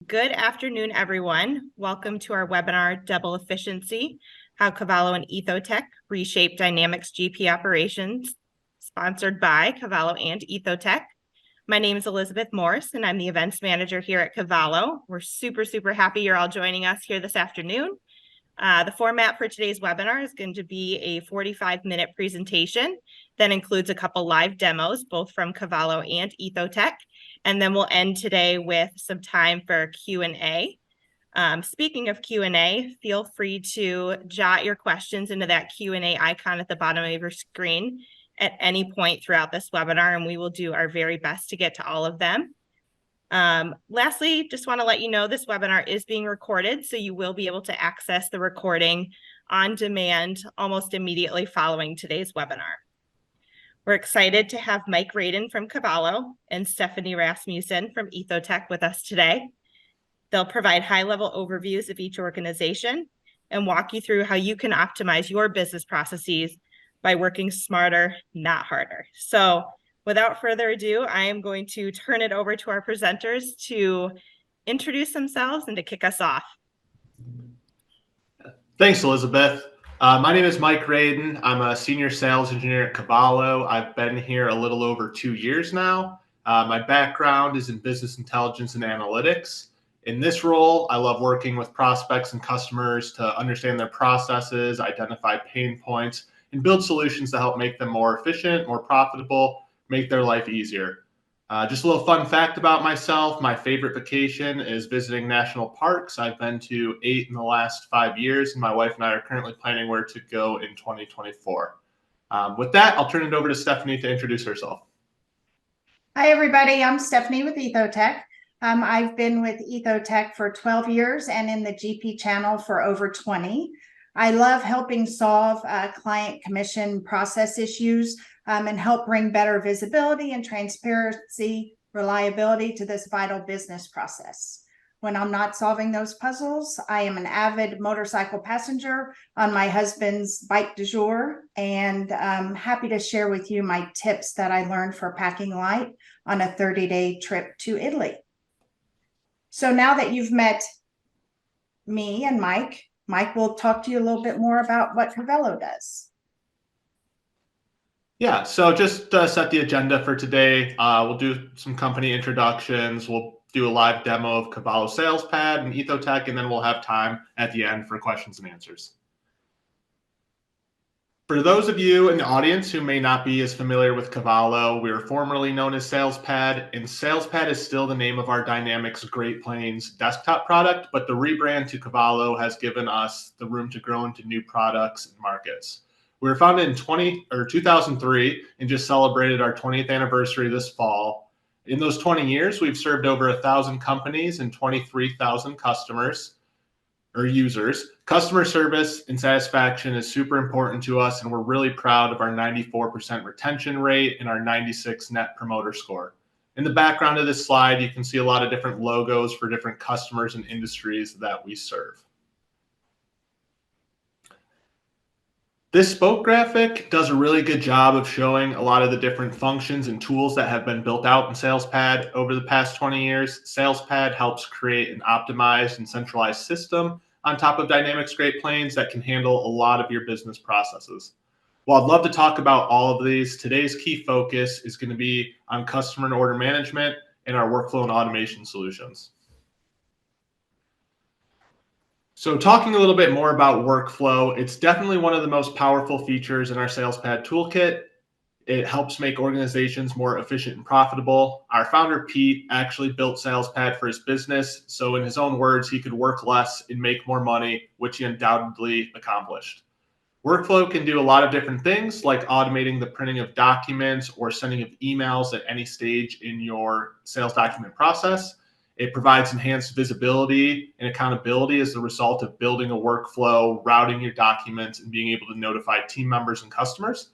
Good afternoon, everyone. Welcome to our webinar, Double Efficiency, How Cavallo and EthoTech Reshape Dynamics GP Operations, sponsored by Cavallo and EthoTech. My name is Elizabeth Morse, and I'm the events manager here at Cavallo. We're super happy you're all joining us here this afternoon. The format for today's webinar is going to be a 45-minute presentation that includes a couple live demos, both from Cavallo and EthoTech. And then we'll end today with some time for Q&A. Speaking of Q&A, feel free to jot your questions into that Q&A icon at the bottom of your screen at any point throughout this webinar, and we will do our very best to get to all of them. Lastly, just want to let you know this webinar is being recorded, so you will be able to access the recording on demand almost immediately following today's webinar. We're excited to have Mike Radin from Cavallo and Stephanie Rasmussen from EthoTech with us today. They'll provide high-level overviews of each organization and walk you through how you can optimize your business processes by working smarter, not harder. So without further ado, I am going to turn it over to our presenters to introduce themselves and to kick us off. Thanks, Elizabeth. My name is Mike Radin. I'm a senior sales engineer at Cavallo. I've been here a little over 2 years now. My background is in business intelligence and analytics. In this role, I love working with prospects and customers to understand their processes, identify pain points, and build solutions to help make them more efficient, more profitable, make their life easier. Just a little fun fact about myself. My favorite vacation is visiting national parks. I've been to 8 in the last 5 years, and my wife and I are currently planning where to go in 2024. With that, I'll turn it over to Stephanie to introduce herself. Hi, everybody. I'm Stephanie with EthoTech. I've been with EthoTech for 12 years and in the GP channel for over 20. I love helping solve client commission process issues and help bring better visibility and transparency, reliability to this vital business process. When I'm not solving those puzzles, I am an avid motorcycle passenger on my husband's bike du jour, and I'm happy to share with you my tips that I learned for packing light on a 30-day trip to Italy. So now that you've met me and Mike will talk to you a little bit more about what Cavallo does. Yeah, so just to set the agenda for today, we'll do some company introductions. We'll do a live demo of Cavallo SalesPad and EthoTech, and then we'll have time at the end for questions and answers. For those of you in the audience who may not be as familiar with Cavallo, we were formerly known as SalesPad, and SalesPad is still the name of our Dynamics Great Plains desktop product, but the rebrand to Cavallo has given us the room to grow into new products and markets. We were founded in 2003 and just celebrated our 20th anniversary this fall. In those 20 years, we've served over 1,000 companies and 23,000 customers or users. Customer service and satisfaction is super important to us, and we're really proud of our 94% retention rate and our 96 net promoter score. In the background of this slide, you can see a lot of different logos for different customers and industries that we serve. This spoke graphic does a really good job of showing a lot of the different functions and tools that have been built out in SalesPad over the past 20 years. SalesPad helps create an optimized and centralized system on top of Dynamics Great Plains that can handle a lot of your business processes. While I'd love to talk about all of these, today's key focus is going to be on customer and order management and our workflow and automation solutions. So talking a little bit more about workflow, it's definitely one of the most powerful features in our SalesPad toolkit. It helps make organizations more efficient and profitable. Our founder, Pete, actually built SalesPad for his business. So in his own words, he could work less and make more money, which he undoubtedly accomplished. Workflow can do a lot of different things, like automating the printing of documents or sending of emails at any stage in your sales document process. It provides enhanced visibility and accountability as a result of building a workflow, routing your documents, and being able to notify team members and customers.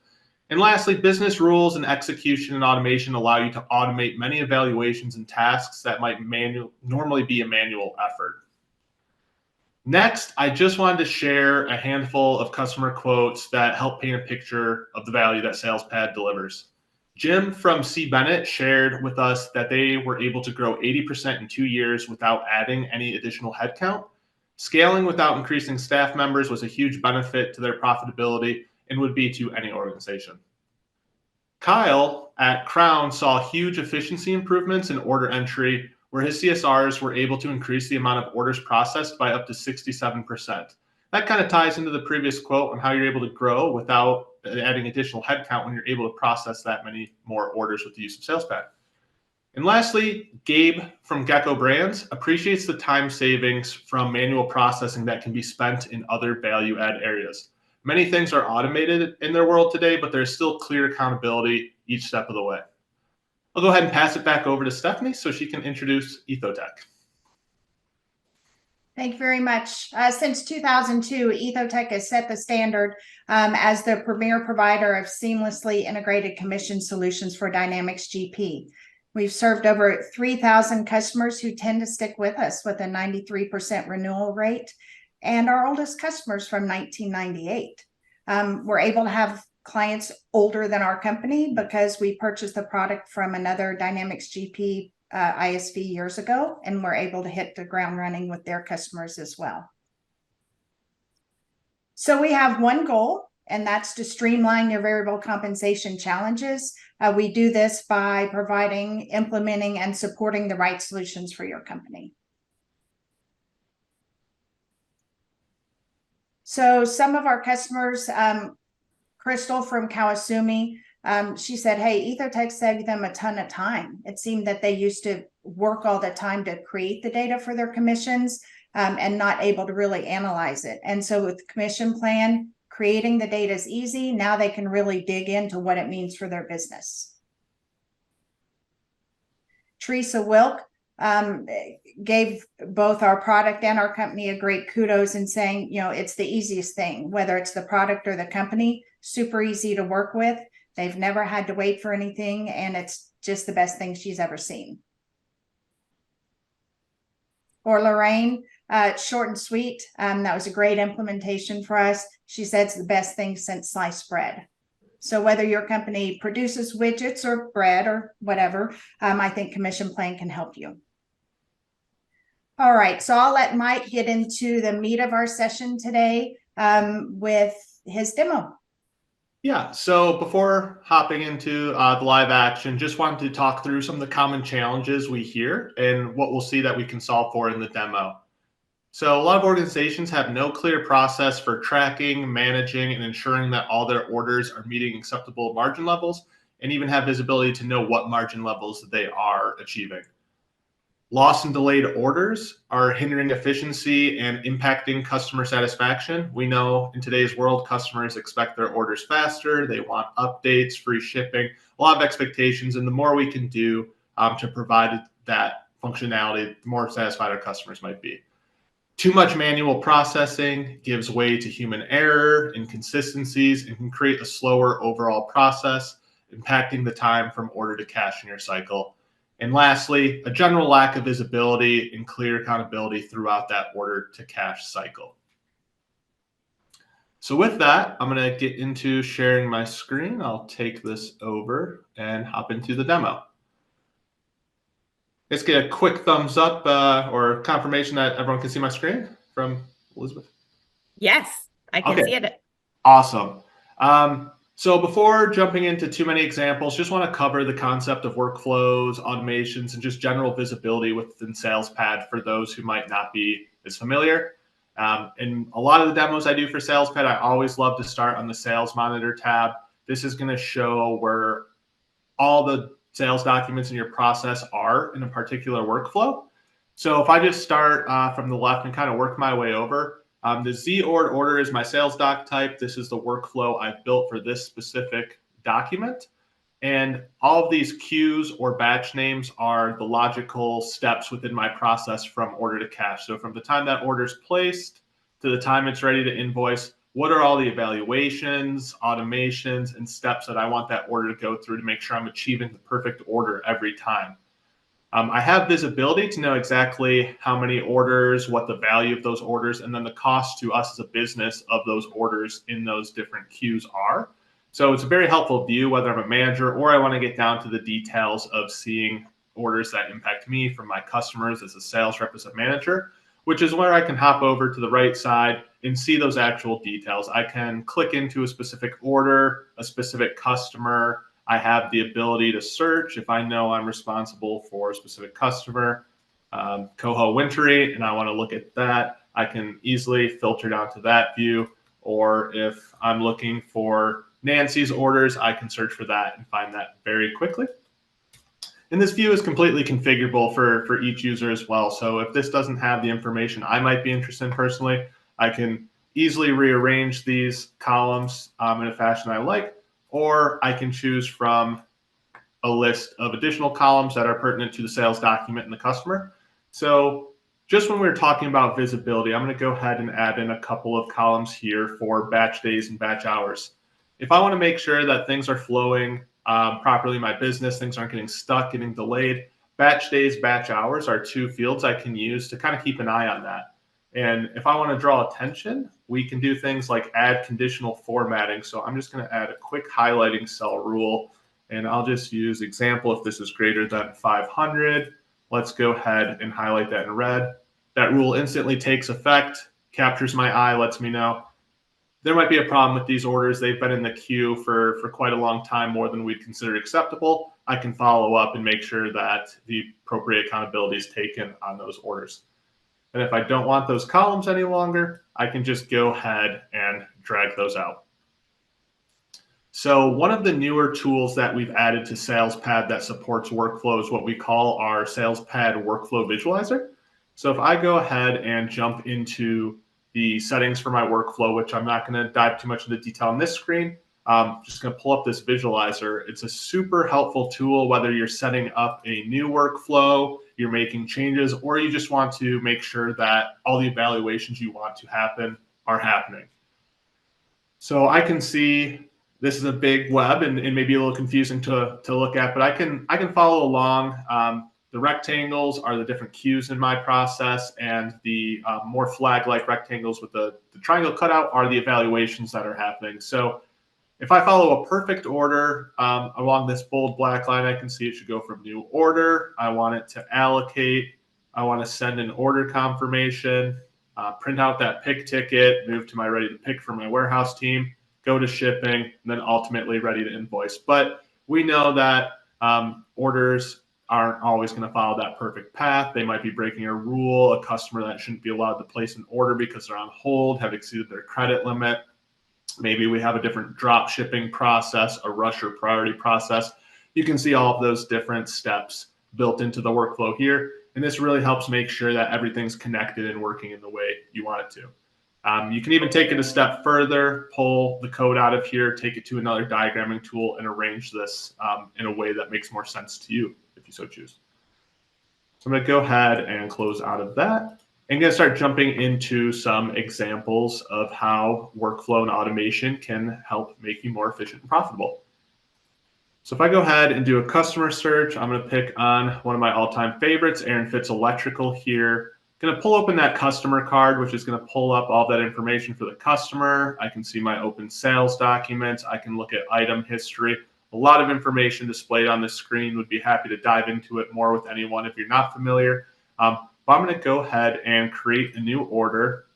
And lastly, business rules and execution and automation allow you to automate many evaluations and tasks that might normally be a manual effort. Next, I just wanted to share a handful of customer quotes that help paint a picture of the value that SalesPad delivers. Jim from C. Bennett shared with us that they were able to grow 80% in 2 years without adding any additional headcount. Scaling without increasing staff members was a huge benefit to their profitability and would be to any organization. Kyle at Crown saw huge efficiency improvements in order entry, where his CSRs were able to increase the amount of orders processed by up to 67%. That kind of ties into the previous quote on how you're able to grow without adding additional headcount when you're able to process that many more orders with the use of SalesPad. And lastly, Gabe from Gecko Brands appreciates the time savings from manual processing that can be spent in other value add areas. Many things are automated in their world today, but there's still clear accountability each step of the way. I'll go ahead and pass it back over to Stephanie so she can introduce EthoTech. Thank you very much. Since 2002, EthoTech has set the standard as the premier provider of seamlessly integrated commission solutions for Dynamics GP. We've served over 3,000 customers who tend to stick with us with a 93% renewal rate, and our oldest customers from 1998. We're able to have clients older than our company because we purchased the product from another Dynamics GP ISV years ago, and we're able to hit the ground running with their customers as well. So we have one goal, and that's to streamline your variable compensation challenges. We do this by providing, implementing, and supporting the right solutions for your company. So some of our customers, Crystal from Kawasumi, she said, hey, EthoTech saved them a ton of time. It seemed that they used to work all the time to create the data for their commissions and not able to really analyze it. And so with the commission plan, creating the data is easy. Now they can really dig into what it means for their business. Teresa Wilk gave both our product and our company a great kudos in saying, you know, it's the easiest thing, whether it's the product or the company, super easy to work with. They've never had to wait for anything, and it's just the best thing she's ever seen. Or Lorraine, short and sweet. That was a great implementation for us. She said it's the best thing since sliced bread. So whether your company produces widgets or bread or whatever, I think Commission Plan can help you. All right, so I'll let Mike get into the meat of our session today with his demo. Yeah, so before hopping into the live action, just wanted to talk through some of the common challenges we hear and what we'll see that we can solve for in the demo. So a lot of organizations have no clear process for tracking, managing, and ensuring that all their orders are meeting acceptable margin levels, and even have visibility to know what margin levels they are achieving. Lost and delayed orders are hindering efficiency and impacting customer satisfaction. We know in today's world, customers expect their orders faster. They want updates, free shipping, a lot of expectations. And the more we can do to provide that functionality, the more satisfied our customers might be. Too much manual processing gives way to human error, inconsistencies, and can create a slower overall process, impacting the time from order to cash in your cycle. And lastly, a general lack of visibility and clear accountability throughout that order to cash cycle. So with that, I'm going to get into sharing my screen. I'll take this over and hop into the demo. Let's get a quick thumbs up or confirmation that everyone can see my screen from Elizabeth. Yes, I can see it. Awesome. So before jumping into too many examples, just want to cover the concept of workflows, automations, and just general visibility within SalesPad for those who might not be as familiar. In a lot of the demos I do for SalesPad, I always love to start on the Sales Monitor tab. This is going to show where all the sales documents in your process are in a particular workflow. So if I just start from the left and kind of work my way over, the Z-Ord order is my sales doc type. This is the workflow I've built for this specific document. And all of these queues or batch names are the logical steps within my process from order to cash. So from the time that order is placed to the time it's ready to invoice, what are all the evaluations, automations, and steps that I want that order to go through to make sure I'm achieving the perfect order every time? I have visibility to know exactly how many orders, what the value of those orders, and then the cost to us as a business of those orders in those different queues are. So it's a very helpful view, whether I'm a manager or I want to get down to the details of seeing orders that impact me from my customers as a sales rep, as a manager, which is where I can hop over to the right side and see those actual details. I can click into a specific order, a specific customer. I have the ability to search if I know I'm responsible for a specific customer, Coho Wintry, and I want to look at that. I can easily filter down to that view. Or if I'm looking for Nancy's orders, I can search for that and find that very quickly. And this view is completely configurable for each user as well. So if this doesn't have the information I might be interested in personally, I can easily rearrange these columns in a fashion I like, or I can choose from a list of additional columns that are pertinent to the sales document and the customer. So just when we were talking about visibility, I'm going to go ahead and add in a couple of columns here for batch days and batch hours. If I want to make sure that things are flowing properly in my business, things aren't getting stuck, getting delayed, batch days, batch hours are two fields I can use to kind of keep an eye on that. And if I want to draw attention, we can do things like add conditional formatting. So I'm just going to add a quick highlighting cell rule, and I'll just use example if this is greater than 500. Let's go ahead and highlight that in red. That rule instantly takes effect, captures my eye, lets me know there might be a problem with these orders. They've been in the queue for quite a long time, more than we'd consider acceptable. I can follow up and make sure that the appropriate accountability is taken on those orders. And if I don't want those columns any longer, I can just go ahead and drag those out. So one of the newer tools that we've added to SalesPad that supports workflow is what we call our SalesPad Workflow Visualizer. So if I go ahead and jump into the settings for my workflow, which I'm not going to dive too much into detail on this screen, I'm just going to pull up this visualizer. It's a super helpful tool, whether you're setting up a new workflow, you're making changes, or you just want to make sure that all the evaluations you want to happen are happening. So I can see this is a big web and maybe a little confusing to look at, but I can follow along. The rectangles are the different queues in my process, and the more flag-like rectangles with the triangle cutout are the evaluations that are happening. So if I follow a perfect order along this bold black line, I can see it should go from new order. I want it to allocate. I want to send an order confirmation, print out that pick ticket, move to my ready to pick for my warehouse team, go to shipping, and then ultimately ready to invoice. But we know that orders aren't always going to follow that perfect path. They might be breaking a rule, a customer that shouldn't be allowed to place an order because they're on hold, have exceeded their credit limit. Maybe we have a different drop shipping process, a rush or priority process. You can see all of those different steps built into the workflow here. And this really helps make sure that everything's connected and working in the way you want it to. You can even take it a step further, pull the code out of here, take it to another diagramming tool, and arrange this in a way that makes more sense to you, if you so choose. So I'm going to go ahead and close out of that. I'm going to start jumping into some examples of how workflow and automation can help make you more efficient and profitable. So if I go ahead and do a customer search, I'm going to pick on one of my all-time favorites, Aaron Fitz Electrical here. I'm going to pull open that customer card, which is going to pull up all that information for the customer. I can see my open sales documents. I can look at item history. A lot of information displayed on the screen. Would be happy to dive into it more with anyone if you're not familiar. But I'm going to go ahead and create a new order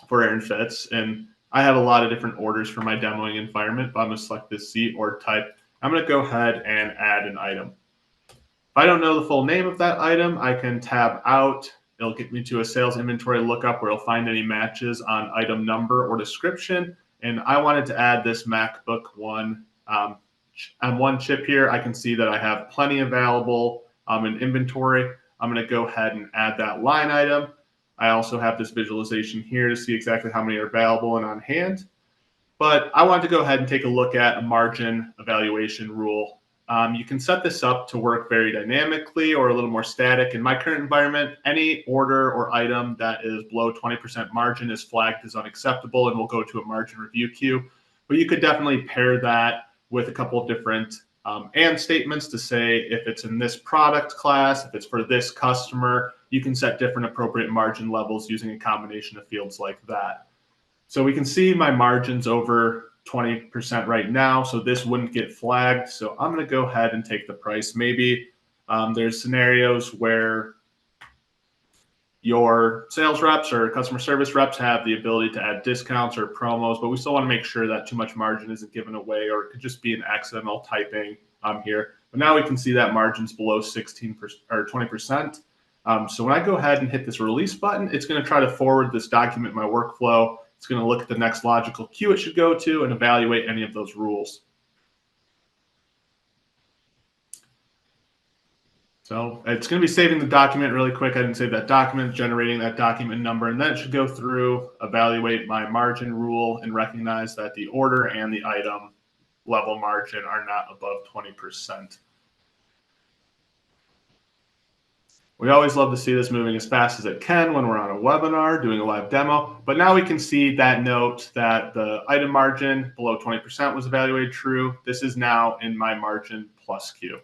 for Aaron Fitz. And I have a lot of different orders for my demoing environment, but I'm going to select this Z order type. I'm going to go ahead and add an item. If I don't know the full name of that item, I can tab out. It'll get me to a sales inventory lookup where it'll find any matches on item number or description. And I wanted to add this MacBook One. On one chip here, I can see that I have plenty available in inventory. I'm going to go ahead and add that line item. I also have this visualization here to see exactly how many are available and on hand. But I want to go ahead and take a look at a margin evaluation rule. You can set this up to work very dynamically or a little more static. In my current environment, any order or item that is below 20% margin is flagged as unacceptable and will go to a margin review queue. But you could definitely pair that with a couple of different and statements to say if it's in this product class, if it's for this customer, you can set different appropriate margin levels using a combination of fields like that. So we can see my margins over 20% right now, so this wouldn't get flagged. So I'm going to go ahead and take the price. Maybe there's scenarios where your sales reps or customer service reps have the ability to add discounts or promos, but we still want to make sure that too much margin isn't given away, or it could just be an accidental typing here. But now we can see that margin's below 16% or 20%. So when I go ahead and hit this release button, it's going to try to forward this document in my workflow. It's going to look at the next logical queue it should go to and evaluate any of those rules. So it's going to be saving the document really quick. I didn't save that document, generating that document number, and then it should go through, evaluate my margin rule, and recognize that the order and the item level margin are not above 20%. We always love to see this moving as fast as it can when we're on a webinar doing a live demo, but now we can see that note that the item margin below 20% was evaluated true. This is now in my margin plus queue.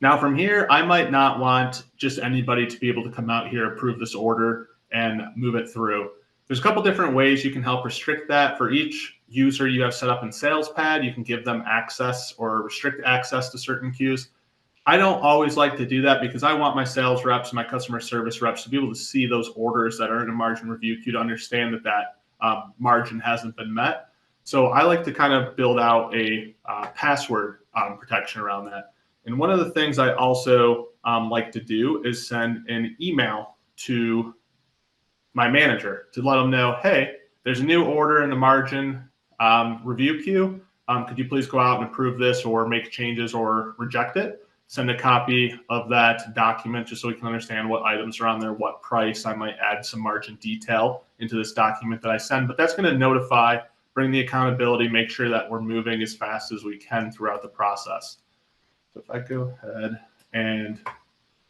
Now from here, I might not want just anybody to be able to come out here, approve this order, and move it through. There's a couple different ways you can help restrict that. For each user you have set up in SalesPad, you can give them access or restrict access to certain queues. I don't always like to do that because I want my sales reps and my customer service reps to be able to see those orders that are in a margin review queue to understand that margin hasn't been met. So I like to kind of build out a password protection around that. And one of the things I also like to do is send an email to my manager to let them know, hey, there's a new order in the margin review queue. Could you please go out and approve this or make changes or reject it? Send a copy of that document just so we can understand what items are on there, what price. I might add some margin detail into this document that I send, but that's going to notify, bring the accountability, make sure that we're moving as fast as we can throughout the process. So if I go ahead and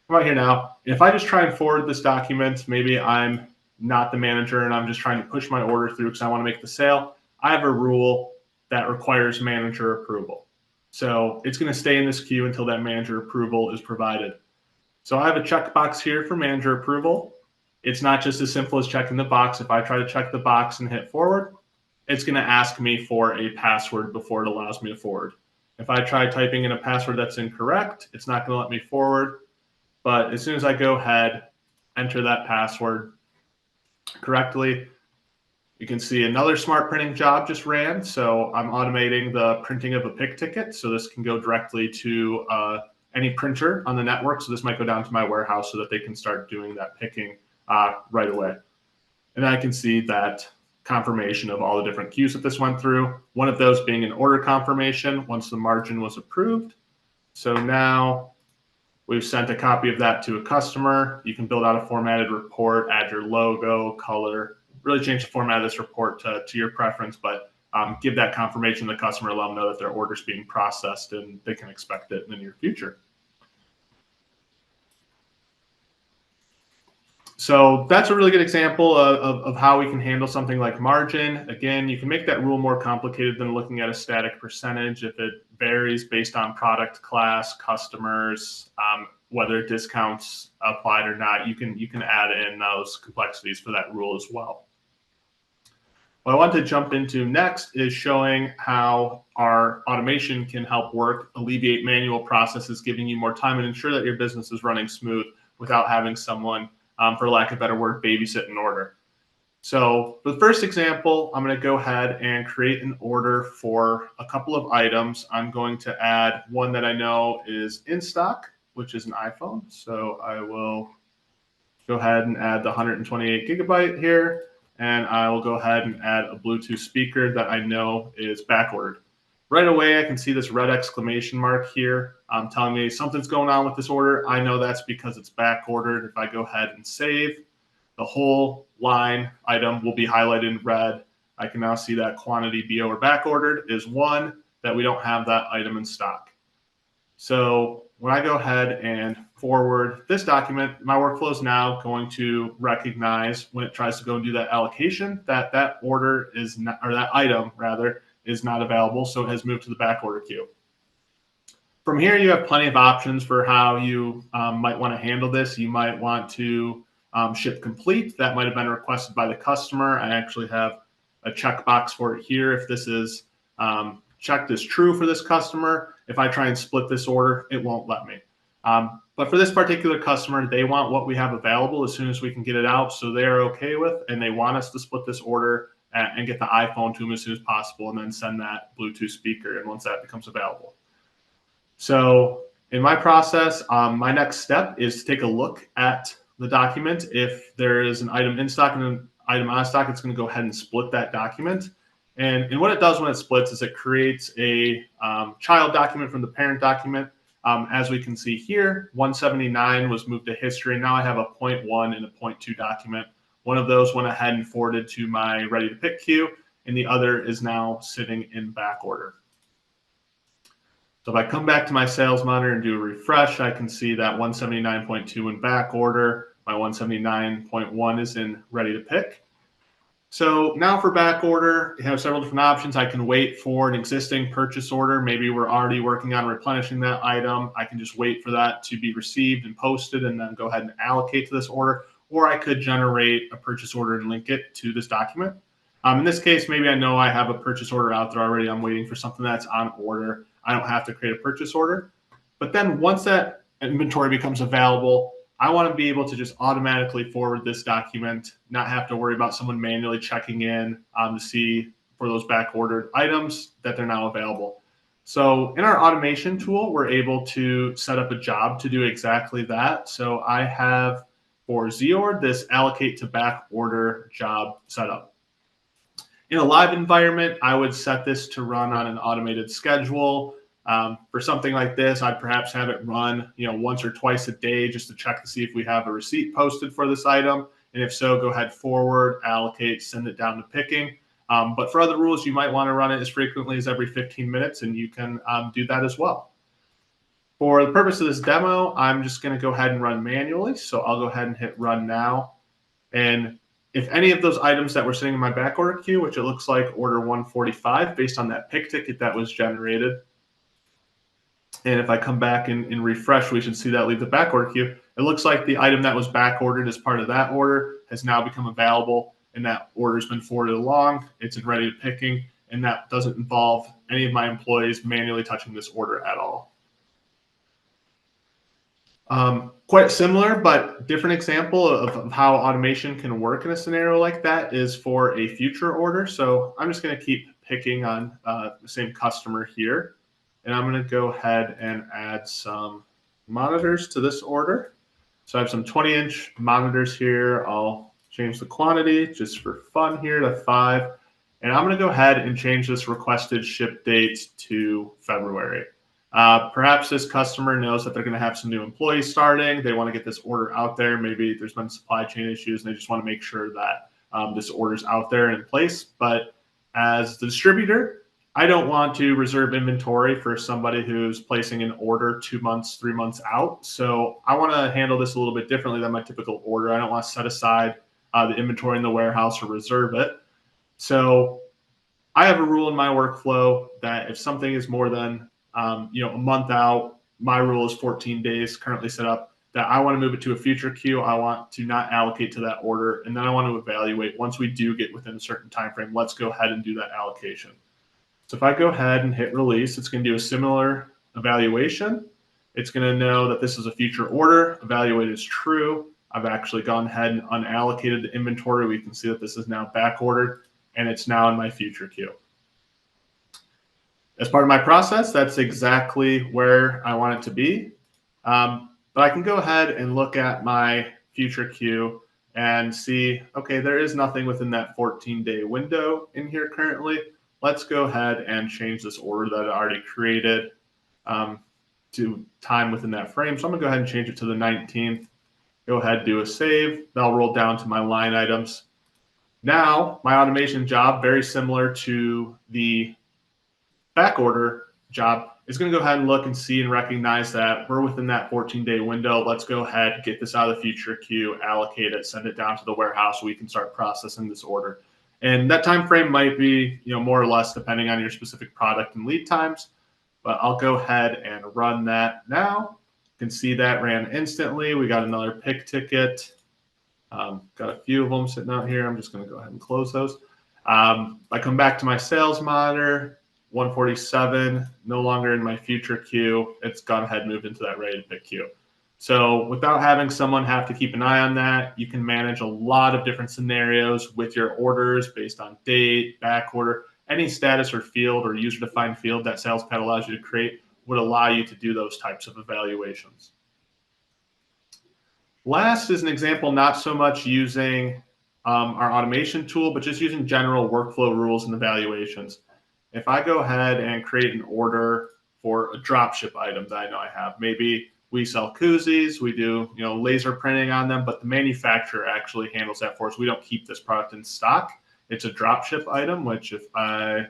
come out here now, if I just try and forward this document, maybe I'm not the manager and I'm just trying to push my order through because I want to make the sale, I have a rule that requires manager approval. So it's going to stay in this queue until that manager approval is provided. So I have a checkbox here for manager approval. It's not just as simple as checking the box. If I try to check the box and hit forward, it's going to ask me for a password before it allows me to forward. If I try typing in a password that's incorrect, it's not going to let me forward. But as soon as I go ahead, enter that password correctly, you can see another smart printing job just ran. So I'm automating the printing of a pick ticket. So this can go directly to any printer on the network. So this might go down to my warehouse so that they can start doing that picking right away. And I can see that confirmation of all the different queues that this went through. One of those being an order confirmation once the margin was approved. So now we've sent a copy of that to a customer. You can build out a formatted report, add your logo, color, really change the format of this report to your preference, but give that confirmation to the customer, let them know that their order is being processed and they can expect it in the near future. So that's a really good example of how we can handle something like margin. Again, you can make that rule more complicated than looking at a static percentage. If it varies based on product class, customers, whether discounts applied or not, you can add in those complexities for that rule as well. What I want to jump into next is showing how our automation can help work, alleviate manual processes, giving you more time and ensure that your business is running smooth without having someone, for lack of a better word, babysit an order. So for the first example, I'm going to go ahead and create an order for a couple of items. I'm going to add one that I know is in stock, which is an iPhone. So I will go ahead and add the 128 gigabyte here. And I will go ahead and add a Bluetooth speaker that I know is back ordered. Right away, I can see this red exclamation mark here telling me something's going on with this order. I know that's because it's back ordered. If I go ahead and save, the whole line item will be highlighted in red. I can now see that quantity BO or back ordered is 1, that we don't have that item in stock. So when I go ahead and forward this document, my workflow is now going to recognize when it tries to go and do that allocation that that order is not, or that item rather, is not available. So it has moved to the back order queue. From here, you have plenty of options for how you might want to handle this. You might want to ship complete. That might have been requested by the customer. I actually have a checkbox for it here. If this is checked as true for this customer, if I try and split this order, it won't let me. But for this particular customer, they want what we have available as soon as we can get it out. So they're okay with, and they want us to split this order and get the iPhone to them as soon as possible, and then send that Bluetooth speaker. And once that becomes available. So in my process, my next step is to take a look at the document. If there is an item in stock and an item out of stock, it's going to go ahead and split that document. And what it does when it splits is it creates a child document from the parent document. As we can see here, 179 was moved to history. Now I have a 0.1 and a 0.2 document. One of those went ahead and forwarded to my ready to pick queue, and the other is now sitting in back order. So if I come back to my sales monitor and do a refresh, I can see that 179.2 in back order. My 179.1 is in ready to pick. So now for back order, you have several different options. I can wait for an existing purchase order. Maybe we're already working on replenishing that item. I can just wait for that to be received and posted and then go ahead and allocate to this order. Or I could generate a purchase order and link it to this document. In this case, maybe I know I have a purchase order out there already. I'm waiting for something that's on order. I don't have to create a purchase order. But then once that inventory becomes available, I want to be able to just automatically forward this document, not have to worry about someone manually checking in to see for those back ordered items that they're now available. So in our automation tool, we're able to set up a job to do exactly that. So I have for Zord this allocate to back order job set up. In a live environment, I would set this to run on an automated schedule. For something like this, I'd perhaps have it run, once or twice a day just to check to see if we have a receipt posted for this item. And if so, go ahead, forward, allocate, send it down to picking. But for other rules, you might want to run it as frequently as every 15 minutes, and you can do that as well. For the purpose of this demo, I'm just going to go ahead and run manually. So I'll go ahead and hit run now. And if any of those items that were sitting in my back order queue, which it looks like order 145 based on that pick ticket that was generated, and if I come back and refresh, we should see that leave the back order queue. It looks like the item that was back ordered as part of that order has now become available, and that order has been forwarded along. It's in ready to picking, and that doesn't involve any of my employees manually touching this order at all. Quite similar, but different example of how automation can work in a scenario like that is for a future order. So I'm just going to keep picking on the same customer here. And I'm going to go ahead and add some monitors to this order. So I have some 20-inch monitors here. I'll change the quantity just for fun here to 5. And I'm going to go ahead and change this requested ship date to February. Perhaps this customer knows that they're going to have some new employees starting. They want to get this order out there. Maybe there's been supply chain issues and they just want to make sure that this order's out there and in place. But as the distributor, I don't want to reserve inventory for somebody who's placing an order 2 months, 3 months out. So I want to handle this a little bit differently than my typical order. I don't want to set aside the inventory in the warehouse or reserve it. So I have a rule in my workflow that if something is more than a month out, my rule is 14 days currently set up, that I want to move it to a future queue. I want to not allocate to that order. And then I want to evaluate once we do get within a certain time frame, let's go ahead and do that allocation. So if I go ahead and hit release, it's going to do a similar evaluation. It's going to know that this is a future order. Evaluate is true. I've actually gone ahead and unallocated the inventory. We can see that this is now back ordered and it's now in my future queue. As part of my process, that's exactly where I want it to be. But I can go ahead and look at my future queue and see, okay, there is nothing within that 14-day window in here currently. Let's go ahead and change this order that I already created to time within that frame. So I'm gonna go ahead and change it to the 19th. Go ahead, do a save. That'll roll down to my line items. Now, my automation job, very similar to the back order job, is going to go ahead and look and see and recognize that we're within that 14-day window. Let's go ahead, get this out of the future queue, allocate it, send it down to the warehouse so we can start processing this order. And that time frame might be, more or less depending on your specific product and lead times. But I'll go ahead and run that now. You can see that ran instantly. We got another pick ticket. Got a few of them sitting out here. I'm just going to go ahead and close those. I come back to my sales monitor, 147, no longer in my future queue. It's gone ahead and moved into that ready to pick queue. So without having someone have to keep an eye on that, you can manage a lot of different scenarios with your orders based on date, back order, any status or field or user-defined field that SalesPad allows you to create would allow you to do those types of evaluations. Last is an example, not so much using our automation tool, but just using general workflow rules and evaluations. If I go ahead and create an order for a dropship item that I know I have, maybe we sell koozies, we do laser printing on them, but the manufacturer actually handles that for us. We don't keep this product in stock. It's a dropship item, which if I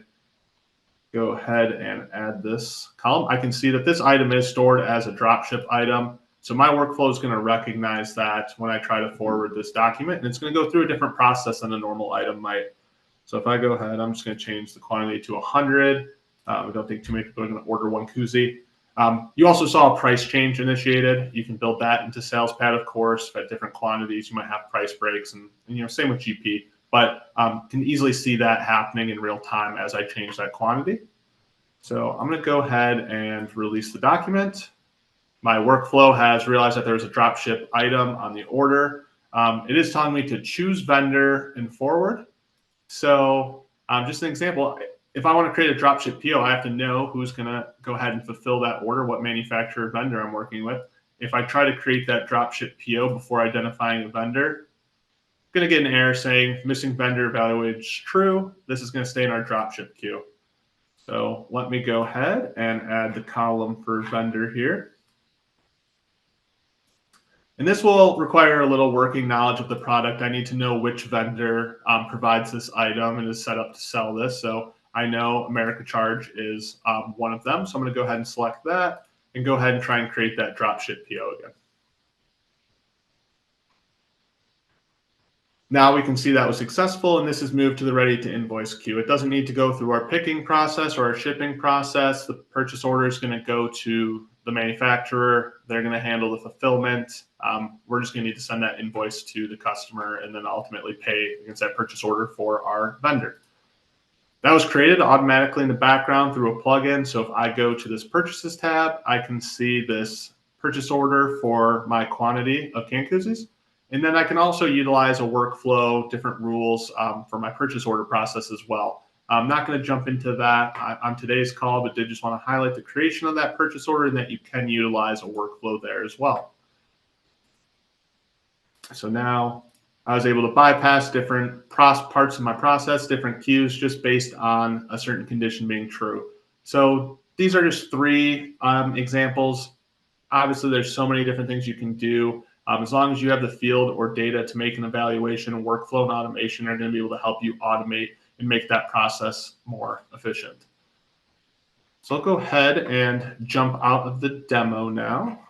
go ahead and add this column, I can see that this item is stored as a dropship item. So my workflow is going to recognize that when I try to forward this document, and it's going to go through a different process than a normal item might. So if I go ahead, I'm just going to change the quantity to 100. I don't think too many people are going to order one koozie. You also saw a price change initiated. You can build that into SalesPad, of course. At different quantities, you might have price breaks, and same with GP. But can easily see that happening in real time as I change that quantity. So I'm going to go ahead and release the document. My workflow has realized that there's a dropship item on the order. It is telling me to choose vendor and forward. So just an example, if I want to create a dropship PO, I have to know who's going to go ahead and fulfill that order, what manufacturer vendor I'm working with. If I try to create that dropship PO before identifying a vendor, I'm going to get an error saying missing vendor evaluated true. This is going to stay in our dropship queue. So let me go ahead and add the column for vendor here. And this will require a little working knowledge of the product. I need to know which vendor provides this item and is set up to sell this. So I know America Charge is one of them. So I'm going to go ahead and select that and go ahead and try and create that dropship PO again. Now we can see that was successful, and this is moved to the ready to invoice queue. It doesn't need to go through our picking process or our shipping process. The purchase order is going to go to the manufacturer. They're going to handle the fulfillment. We're just going to need to send that invoice to the customer and then ultimately pay against that purchase order for our vendor. That was created automatically in the background through a plugin. So if I go to this purchases tab, I can see this purchase order for my quantity of canned koozies. And then I can also utilize a workflow, different rules for my purchase order process as well. I'm not going to jump into that on today's call, but did just want to highlight the creation of that purchase order and that you can utilize a workflow there as well. So now I was able to bypass different parts of my process, different queues, just based on a certain condition being true. So these are just 3 examples. Obviously, there's so many different things you can do. As long as you have the field or data to make an evaluation, workflow and automation are going to be able to help you automate and make that process more efficient. So I'll go ahead and jump out of the demo now.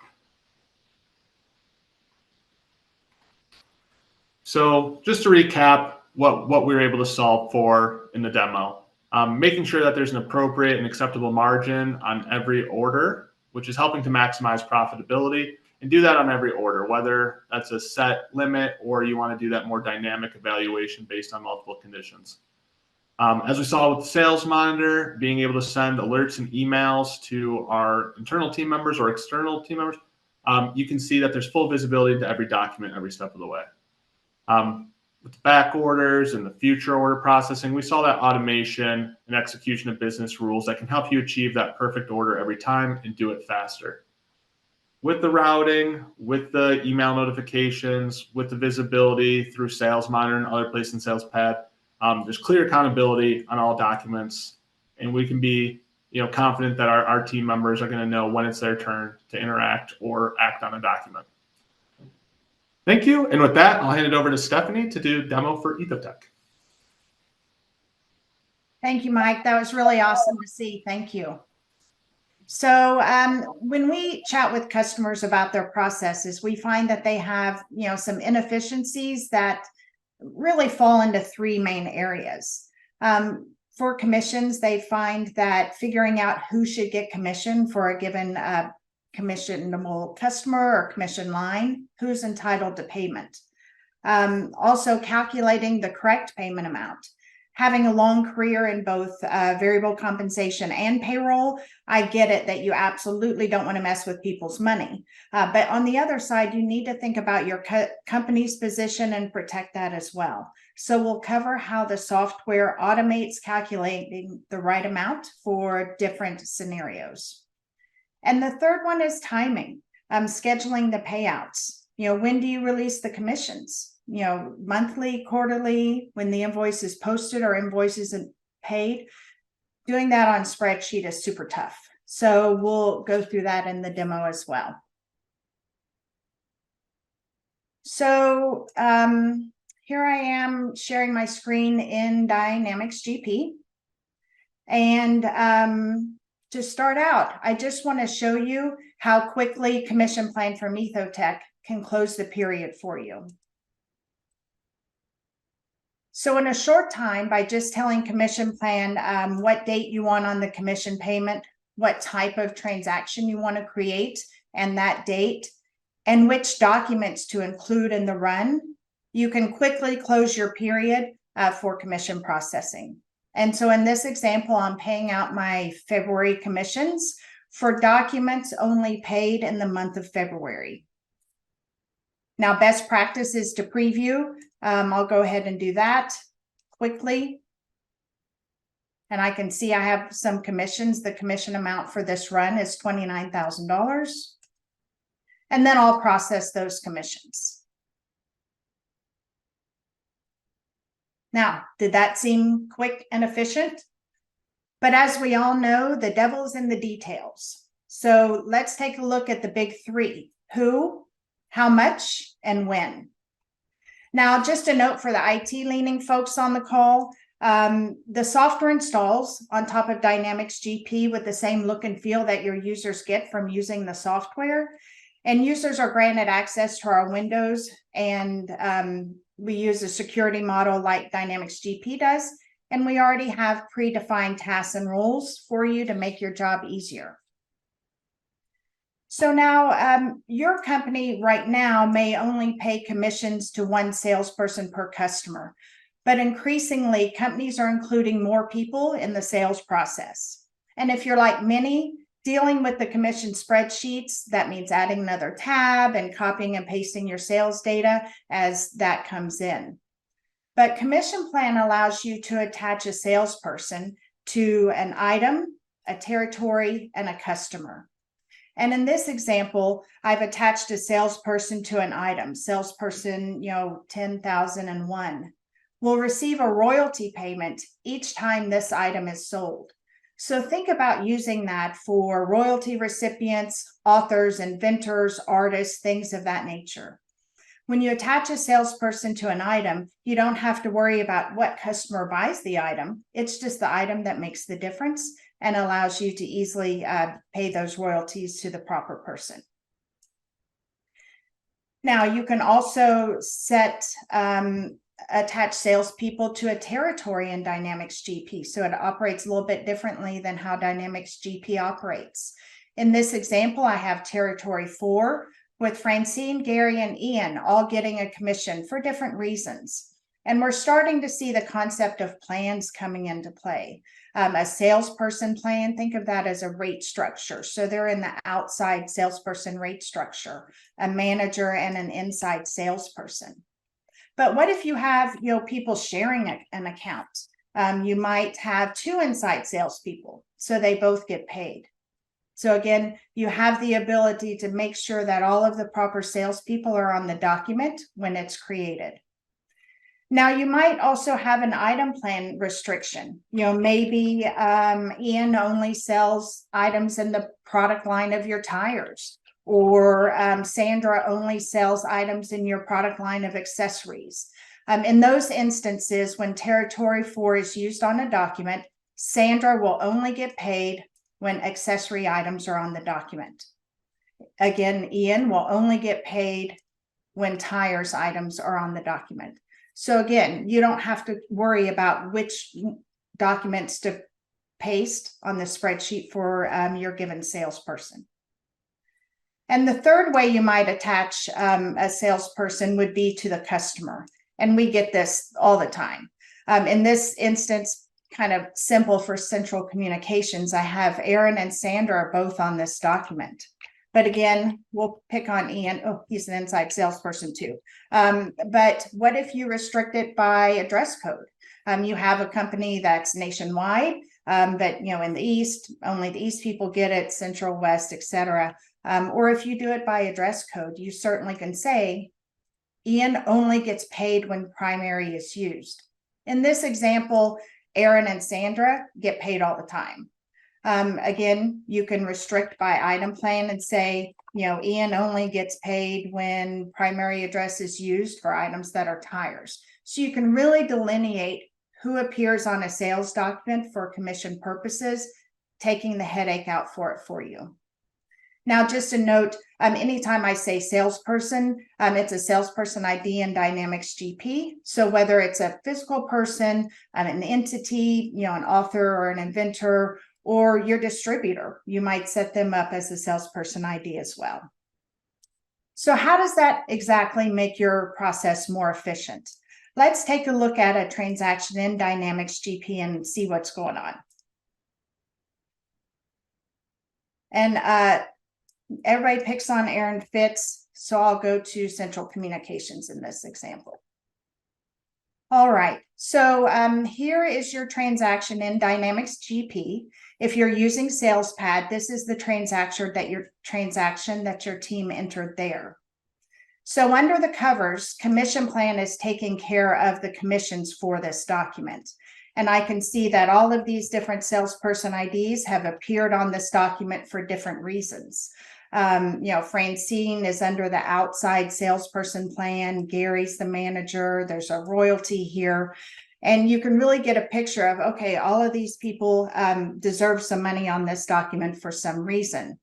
So just to recap what we were able to solve for in the demo, making sure that there's an appropriate and acceptable margin on every order, which is helping to maximize profitability, and do that on every order, whether that's a set limit or you want to do that more dynamic evaluation based on multiple conditions. As we saw with the Sales Monitor, being able to send alerts and emails to our internal team members or external team members, you can see that there's full visibility into every document every step of the way. With the back orders and the future order processing, we saw that automation and execution of business rules that can help you achieve that perfect order every time and do it faster. With the routing, with the email notifications, with the visibility through Sales Monitor and other places in SalesPad, there's clear accountability on all documents, and we can be confident that our team members are going to know when it's their turn to interact or act on a document. Thank you. And with that, I'll hand it over to Stephanie to do a demo for EthoTech. Thank you, Mike. That was really awesome to see. Thank you. So when we chat with customers about their processes, we find that they have, some inefficiencies that really fall into 3 main areas. For commissions, they find that figuring out who should get commission for a given commissionable customer or commission line, who's entitled to payment. Also calculating the correct payment amount. Having a long career in both variable compensation and payroll, I get it that you absolutely don't want to mess with people's money. But on the other side, you need to think about your company's position and protect that as well. So we'll cover how the software automates calculating the right amount for different scenarios. And the third one is timing, scheduling the payouts. When do you release the commissions? Monthly, quarterly, when the invoice is posted or invoice isn't paid. Doing that on spreadsheet is super tough. So we'll go through that in the demo as well. So here I am sharing my screen in Dynamics GP. And to start out, I just want to show you how quickly Commission Plan from EthoTech can close the period for you. So in a short time, by just telling Commission Plan what date you want on the commission payment, what type of transaction you want to create, and that date, and which documents to include in the run, you can quickly close your period for commission processing. And so in this example, I'm paying out my February commissions for documents only paid in the month of February. Now, best practice is to preview. I'll go ahead and do that quickly. And I can see I have some commissions. The commission amount for this run is $29,000. And then I'll process those commissions. Now, did that seem quick and efficient? But as we all know, the devil's in the details. So let's take a look at the big three: who, how much, and when. Now, just a note for the IT-leaning folks on the call, the software installs on top of Dynamics GP with the same look and feel that your users get from using the software. And users are granted access to our windows, and we use a security model like Dynamics GP does, and we already have predefined tasks and roles for you to make your job easier. So now your company right now may only pay commissions to one salesperson per customer, but increasingly companies are including more people in the sales process. And if you're like many, dealing with the commission spreadsheets, that means adding another tab and copying and pasting your sales data as that comes in. But Commission Plan allows you to attach a salesperson to an item, a territory, and a customer. And in this example, I've attached a salesperson to an item. Salesperson, 10,001 will receive a royalty payment each time this item is sold. So think about using that for royalty recipients, authors, inventors, artists, things of that nature. When you attach a salesperson to an item, you don't have to worry about what customer buys the item. It's just the item that makes the difference and allows you to easily pay those royalties to the proper person. Now, you can also attach salespeople to a territory in Dynamics GP. So it operates a little bit differently than how Dynamics GP operates. In this example, I have territory 4 with Francine, Gary, and Ian all getting a commission for different reasons. And we're starting to see the concept of plans coming into play. A salesperson plan, think of that as a rate structure. So they're in the outside salesperson rate structure, a manager and an inside salesperson. But what if you have, people sharing an account? You might have 2 inside salespeople, so they both get paid. So again, you have the ability to make sure that all of the proper salespeople are on the document when it's created. Now, you might also have an item plan restriction. Maybe Ian only sells items in the product line of your tires, or Sandra only sells items in your product line of accessories. In those instances, when territory 4 is used on a document, Sandra will only get paid when accessory items are on the document. Again, Ian will only get paid when tires items are on the document. So again, you don't have to worry about which documents to paste on the spreadsheet for your given salesperson. And the third way you might attach a salesperson would be to the customer. And we get this all the time. In this instance, kind of simple for central communications, I have Aaron and Sandra are both on this document. But again, we'll pick on Ian. Oh, he's an inside salesperson too. But what if you restrict it by a dress code? You have a company that's nationwide, but in the East, only the East people get it, Central, West, etc. Or if you do it by a dress code, you certainly can say, Ian only gets paid when primary is used. In this example, Aaron and Sandra get paid all the time. Again, you can restrict by item plan and say, Ian only gets paid when primary address is used for items that are tires. So you can really delineate who appears on a sales document for commission purposes, taking the headache out for it for you. Now, just a note, anytime I say salesperson, it's a salesperson ID in Dynamics GP. So whether it's a physical person, an entity, an author or an inventor, or your distributor, you might set them up as a salesperson ID as well. So how does that exactly make your process more efficient? Let's take a look at a transaction in Dynamics GP and see what's going on. And everybody picks on Aaron Fitz, so I'll go to Central Communications in this example. All right, so here is your transaction in Dynamics GP. If you're using SalesPad, this is the transaction that your team entered there. So under the covers, commission plan is taking care of the commissions for this document. And I can see that all of these different salesperson IDs have appeared on this document for different reasons. Francine is under the outside salesperson plan. Gary's the manager. There's a royalty here. And you can really get a picture of, okay, all of these people deserve some money on this document for some reason.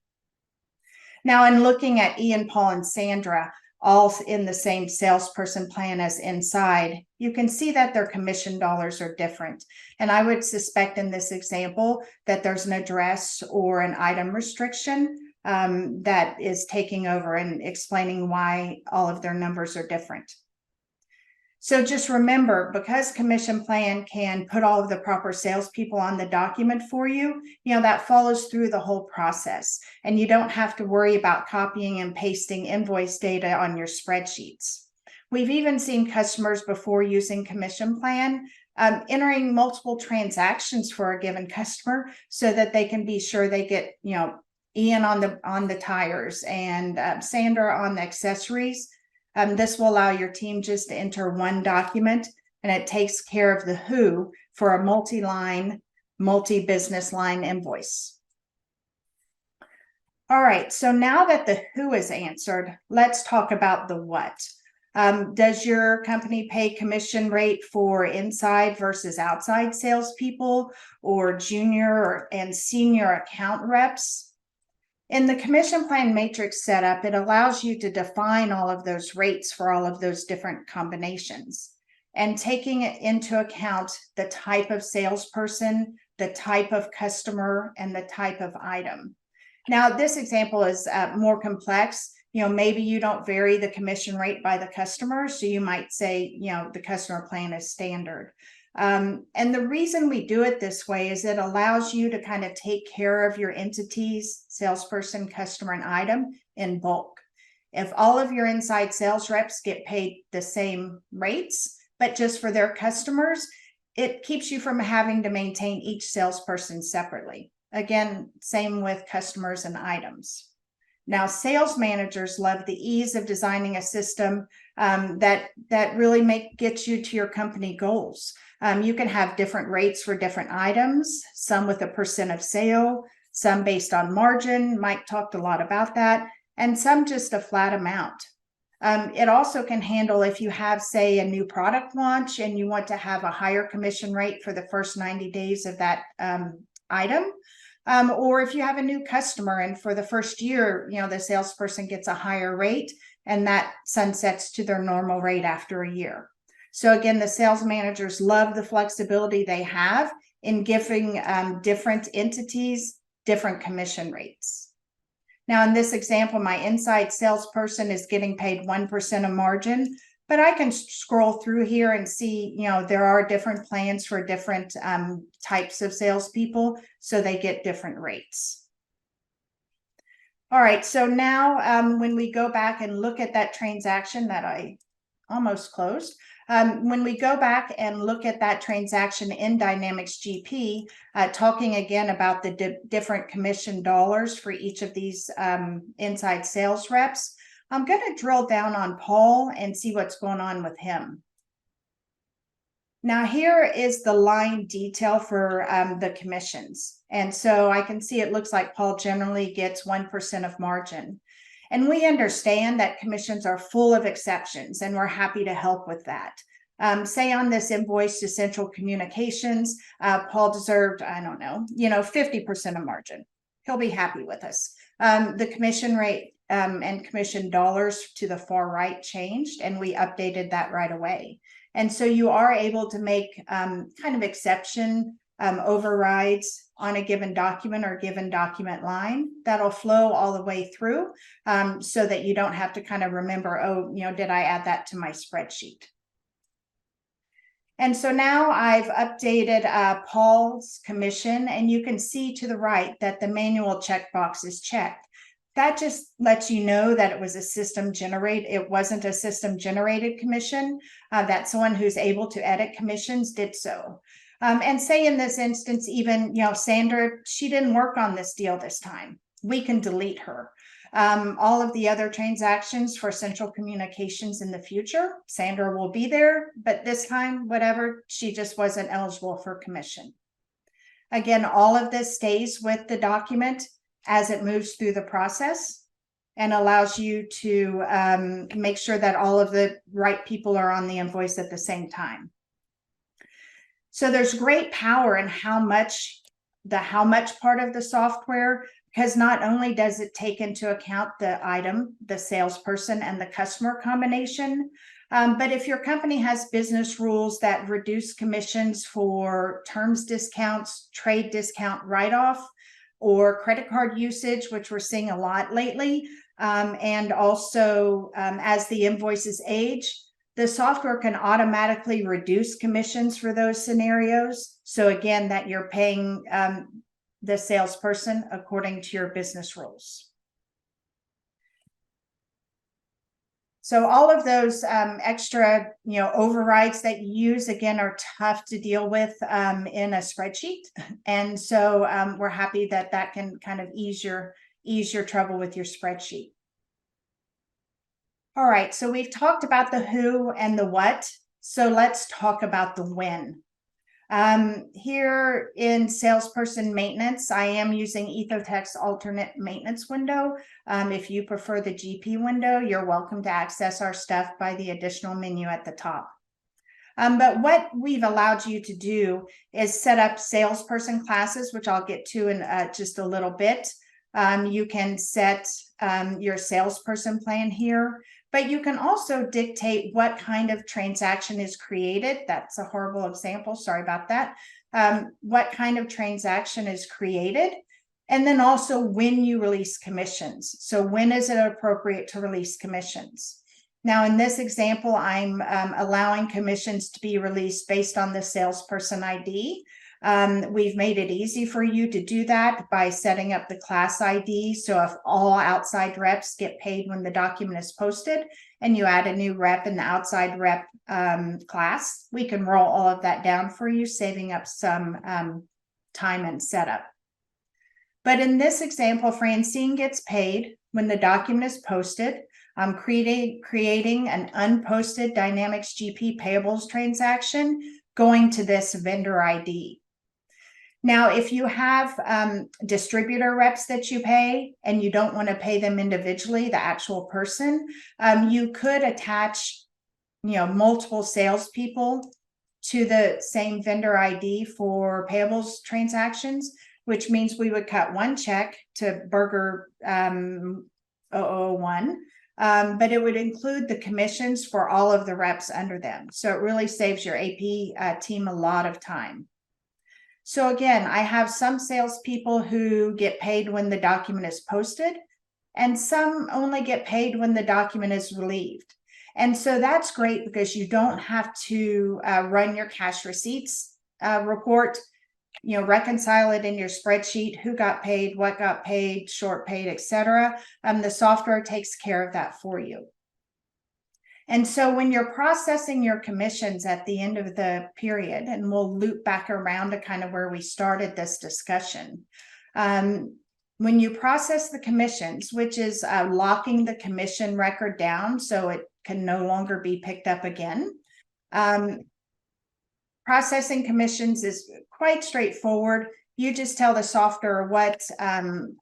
Now, in looking at Ian, Paul, and Sandra, all in the same salesperson plan as inside, you can see that their commission dollars are different. And I would suspect in this example that there's an address or an item restriction that is taking over and explaining why all of their numbers are different. So just remember, because commission plan can put all of the proper salespeople on the document for you, that follows through the whole process. And you don't have to worry about copying and pasting invoice data on your spreadsheets. We've even seen customers before using commission plan entering multiple transactions for a given customer so that they can be sure they get, Ian on the tires and Sandra on the accessories. This will allow your team just to enter one document, and it takes care of the who for a multi-line, multi-business line invoice. All right, so now that the who is answered, let's talk about the what. Does your company pay commission rate for inside versus outside salespeople, or junior and senior account reps? In the commission plan matrix setup, it allows you to define all of those rates for all of those different combinations, and taking into account the type of salesperson, the type of customer, and the type of item. Now, this example is more complex. Maybe you don't vary the commission rate by the customer, so you might say, the customer plan is standard. And the reason we do it this way is it allows you to kind of take care of your entities, salesperson, customer, and item in bulk. If all of your inside sales reps get paid the same rates, but just for their customers, it keeps you from having to maintain each salesperson separately. Again, same with customers and items. Now, sales managers love the ease of designing a system that really gets you to your company goals. You can have different rates for different items, some with a % of sale, some based on margin. Mike talked a lot about that, and some just a flat amount. It also can handle if you have, say, a new product launch and you want to have a higher commission rate for the first 90 days of that item. Or if you have a new customer and for the first year, the salesperson gets a higher rate and that sunsets to their normal rate after a year. So again, the sales managers love the flexibility they have in giving different entities different commission rates. Now, in this example, my inside salesperson is getting paid 1% of margin, but I can scroll through here and see, there are different plans for different types of salespeople, so they get different rates. All right, so now when we go back and look at that transaction that I almost closed, when we go back and look at that transaction in Dynamics GP, talking again about the different commission dollars for each of these inside sales reps, I'm going to drill down on Paul and see what's going on with him. Now here is the line detail for the commissions. And so I can see it looks like Paul generally gets 1% of margin. And we understand that commissions are full of exceptions, and we're happy to help with that. Say on this invoice to Central Communications, Paul deserved, I don't know, 50% of margin. He'll be happy with us. The commission rate and commission dollars to the far right changed, and we updated that right away. And so you are able to make kind of exception overrides on a given document or given document line that'll flow all the way through, so that you don't have to kind of remember, oh, did I add that to my spreadsheet? And so now I've updated Paul's commission, and you can see to the right that the manual checkbox is checked. That just lets you know that it was a system generated. It wasn't a system generated commission. That someone who's able to edit commissions did so. And say in this instance, even, Sandra, she didn't work on this deal this time. We can delete her. All of the other transactions for Central Communications in the future, Sandra will be there, but this time, whatever, she just wasn't eligible for commission. Again, all of this stays with the document as it moves through the process and allows you to make sure that all of the right people are on the invoice at the same time. So there's great power in how much part of the software, because not only does it take into account the item, the salesperson, and the customer combination, but if your company has business rules that reduce commissions for terms discounts, trade discount write-off, or credit card usage, which we're seeing a lot lately, and also as the invoices age, the software can automatically reduce commissions for those scenarios. So again, that you're paying the salesperson according to your business rules. So all of those extra, overrides that you use, again, are tough to deal with in a spreadsheet. And so we're happy that that can kind of ease your trouble with your spreadsheet. All right, so we've talked about the who and the what. So let's talk about the when. Here in salesperson maintenance, I am using EthoTech's alternate maintenance window. If you prefer the GP window, you're welcome to access our stuff by the additional menu at the top. But what we've allowed you to do is set up salesperson classes, which I'll get to in just a little bit. You can set your salesperson plan here, but you can also dictate what kind of transaction is created. That's a horrible example. Sorry about that. What kind of transaction is created, and then also when you release commissions. So when is it appropriate to release commissions? Now, in this example, I'm allowing commissions to be released based on the salesperson ID. We've made it easy for you to do that by setting up the class ID. So if all outside reps get paid when the document is posted and you add a new rep in the outside rep class, we can roll all of that down for you, saving up some time and setup. But in this example, Francine gets paid when the document is posted. I'm creating an unposted Dynamics GP payables transaction going to this vendor ID. Now, if you have distributor reps that you pay and you don't want to pay them individually, the actual person, you could attach, multiple salespeople to the same vendor ID for payables transactions, which means we would cut one check to Burger 001, but it would include the commissions for all of the reps under them. So it really saves your AP team a lot of time. So again, I have some salespeople who get paid when the document is posted, and some only get paid when the document is relieved. And so that's great because you don't have to run your cash receipts report, reconcile it in your spreadsheet, who got paid, what got paid, short paid, etc. The software takes care of that for you. And so when you're processing your commissions at the end of the period, and we'll loop back around to kind of where we started this discussion, when you process the commissions, which is locking the commission record down so it can no longer be picked up again, processing commissions is quite straightforward. You just tell the software what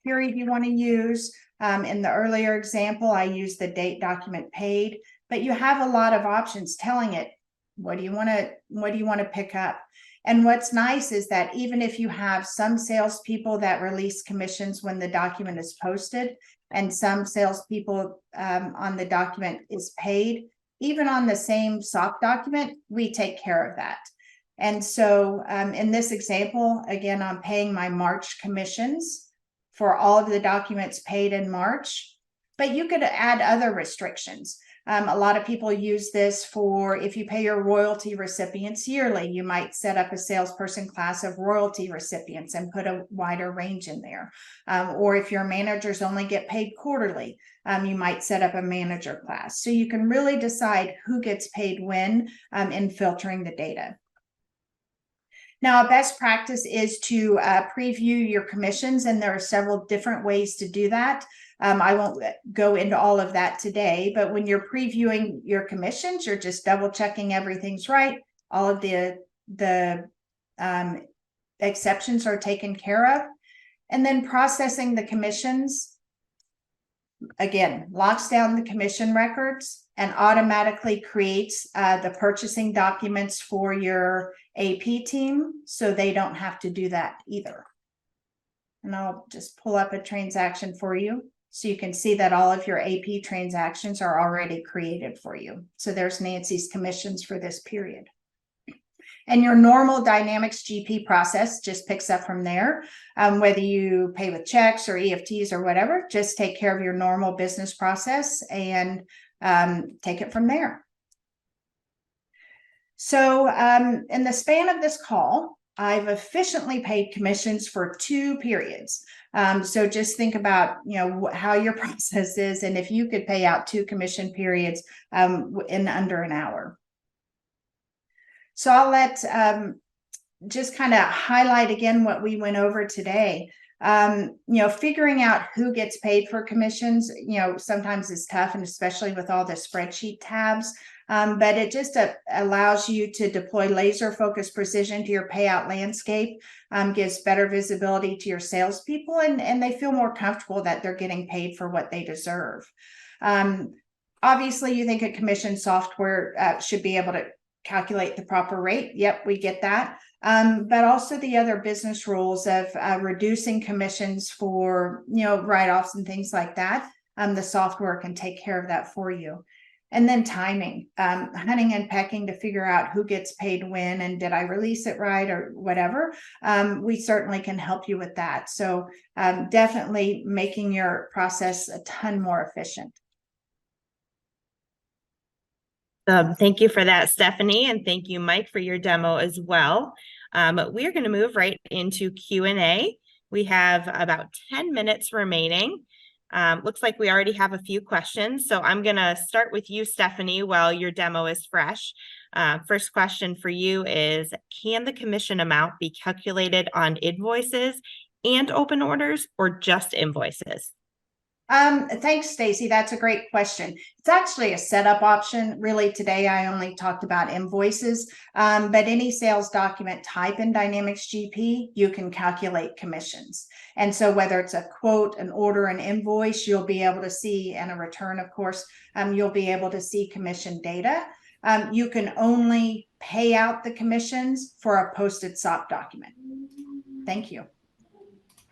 period you want to use. In the earlier example, I used the date document paid, but you have a lot of options telling it what do you want to pick up. And what's nice is that even if you have some salespeople that release commissions when the document is posted, and some salespeople on the document is paid, even on the same SOP document, we take care of that. And so in this example, again, I'm paying my March commissions for all of the documents paid in March, but you could add other restrictions. A lot of people use this for if you pay your royalty recipients yearly, you might set up a salesperson class of royalty recipients and put a wider range in there. Or if your managers only get paid quarterly, you might set up a manager class. So you can really decide who gets paid when in filtering the data. Now, a best practice is to preview your commissions, and there are several different ways to do that. I won't go into all of that today, but when you're previewing your commissions, you're just double checking everything's right. All of the exceptions are taken care of. And then processing the commissions, again, locks down the commission records and automatically creates the purchasing documents for your AP team, so they don't have to do that either. And I'll just pull up a transaction for you so you can see that all of your AP transactions are already created for you. So there's Nancy's commissions for this period. And your normal Dynamics GP process just picks up from there. Whether you pay with checks or EFTs or whatever, just take care of your normal business process and take it from there. So in the span of this call, I've efficiently paid commissions for 2 periods. So just think about, how your process is, and if you could pay out 2 commission periods in under an hour. So I'll let just kind of highlight again what we went over today. Figuring out who gets paid for commissions, sometimes is tough, and especially with all the spreadsheet tabs. But it just allows you to deploy laser focused precision to your payout landscape, gives better visibility to your salespeople, and they feel more comfortable that they're getting paid for what they deserve. Obviously, you think a commission software should be able to calculate the proper rate. Yep, we get that. But also the other business rules of reducing commissions for, write-offs and things like that. The software can take care of that for you. And then timing, hunting and pecking to figure out who gets paid when, and did I release it right or whatever. We certainly can help you with that. So definitely making your process a ton more efficient. Thank you for that, Stephanie, and thank you, Mike, for your demo as well. We are going to move right into Q&A. We have about 10 minutes remaining. Looks like we already have a few questions, so I'm going to start with you, Stephanie, while your demo is fresh. First question for you is, can the commission amount be calculated on invoices and open orders, or just invoices? Thanks, Stacy. That's a great question. It's actually a setup option. Really, today I only talked about invoices, but any sales document type in Dynamics GP, you can calculate commissions. And so whether it's a quote, an order, an invoice, you'll be able to see, and a return, of course, you'll be able to see commission data. You can only pay out the commissions for a posted SOP document. Thank you.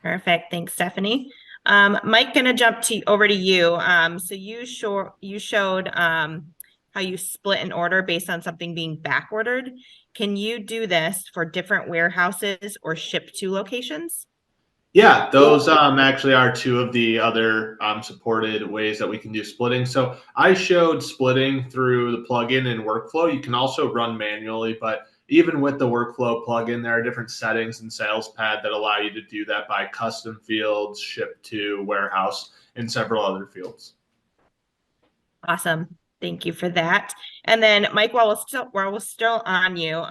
Perfect. Thanks, Stephanie. Mike, gonna jump over to you. So you showed how you split an order based on something being back ordered. Can you do this for different warehouses or ship to locations? Yeah, those actually are two of the other supported ways that we can do splitting. So I showed splitting through the plugin and workflow. You can also run manually, but even with the workflow plugin, there are different settings in SalesPad that allow you to do that by custom fields, ship to, warehouse, and several other fields. Awesome. Thank you for that. And then Mike, while we're still on you,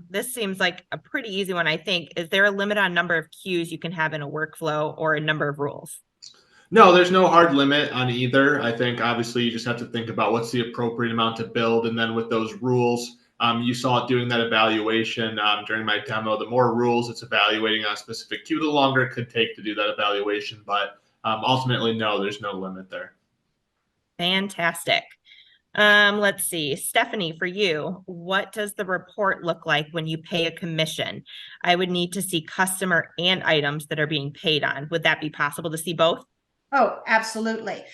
this seems like a pretty easy one, I think. Is there a limit on number of queues you can have in a workflow or a number of rules? No, there's no hard limit on either. I think obviously you just have to think about what's the appropriate amount to build. And then with those rules, you saw it doing that evaluation during my demo. The more rules it's evaluating on a specific queue, the longer it could take to do that evaluation. But ultimately, no, there's no limit there. Fantastic. Let's see. Stephanie, for you, what does the report look like when you pay a commission? I would need to see customer and items that are being paid on. Would that be possible to see both? Oh, absolutely.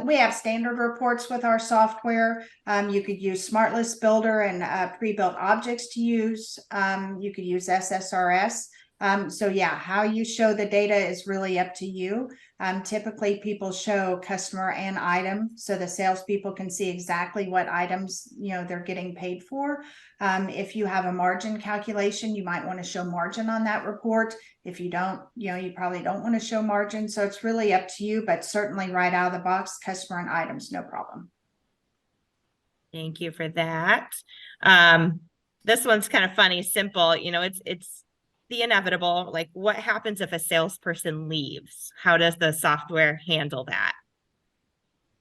We have standard reports with our software. You could use Smart List Builder and pre-built objects to use. You could use SSRS. So yeah, how you show the data is really up to you. Typically people show customer and item so the salespeople can see exactly what items, they're getting paid for. If you have a margin calculation, you might want to show margin on that report. If you don't, you probably don't want to show margin. So it's really up to you, but certainly right out of the box, customer and items, no problem. Thank you for that. This one's kind of funny, simple, it's the inevitable. Like, what happens if a salesperson leaves? How does the software handle that?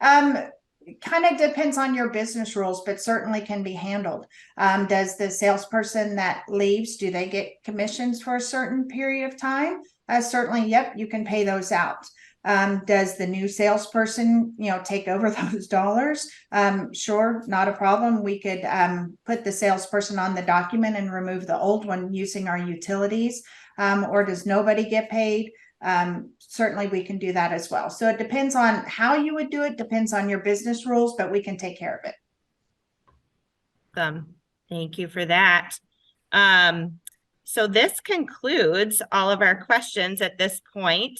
Kind of depends on your business rules, but certainly can be handled. Does the salesperson that leaves, do they get commissions for a certain period of time? Certainly, yep, you can pay those out. Does the new salesperson, take over those dollars? Sure, not a problem. We could put the salesperson on the document and remove the old one using our utilities. Or does nobody get paid? Certainly we can do that as well. So it depends on how you would do it, depends on your business rules, but we can take care of it. Thank you for that. So this concludes all of our questions at this point.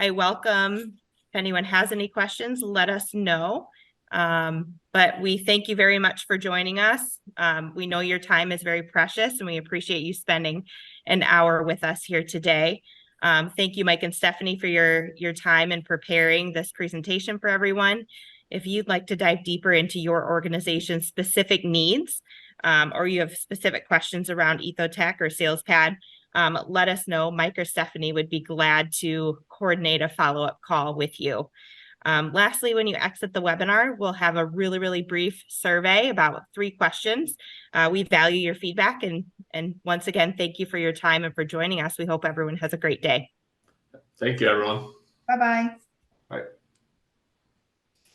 I welcome, if anyone has any questions, let us know. But we thank you very much for joining us. We know your time is very precious and we appreciate you spending an hour with us here today. Thank you, Mike and Stephanie, for your time in preparing this presentation for everyone. If you'd like to dive deeper into your organization's specific needs, or you have specific questions around EthoTech or SalesPad, let us know. Mike or Stephanie would be glad to coordinate a follow-up call with you. Lastly, when you exit the webinar, we'll have a really, really brief survey about 3 questions. We value your feedback, and once again, thank you for your time and for joining us. We hope everyone has a great day. Thank you, everyone. Bye-bye.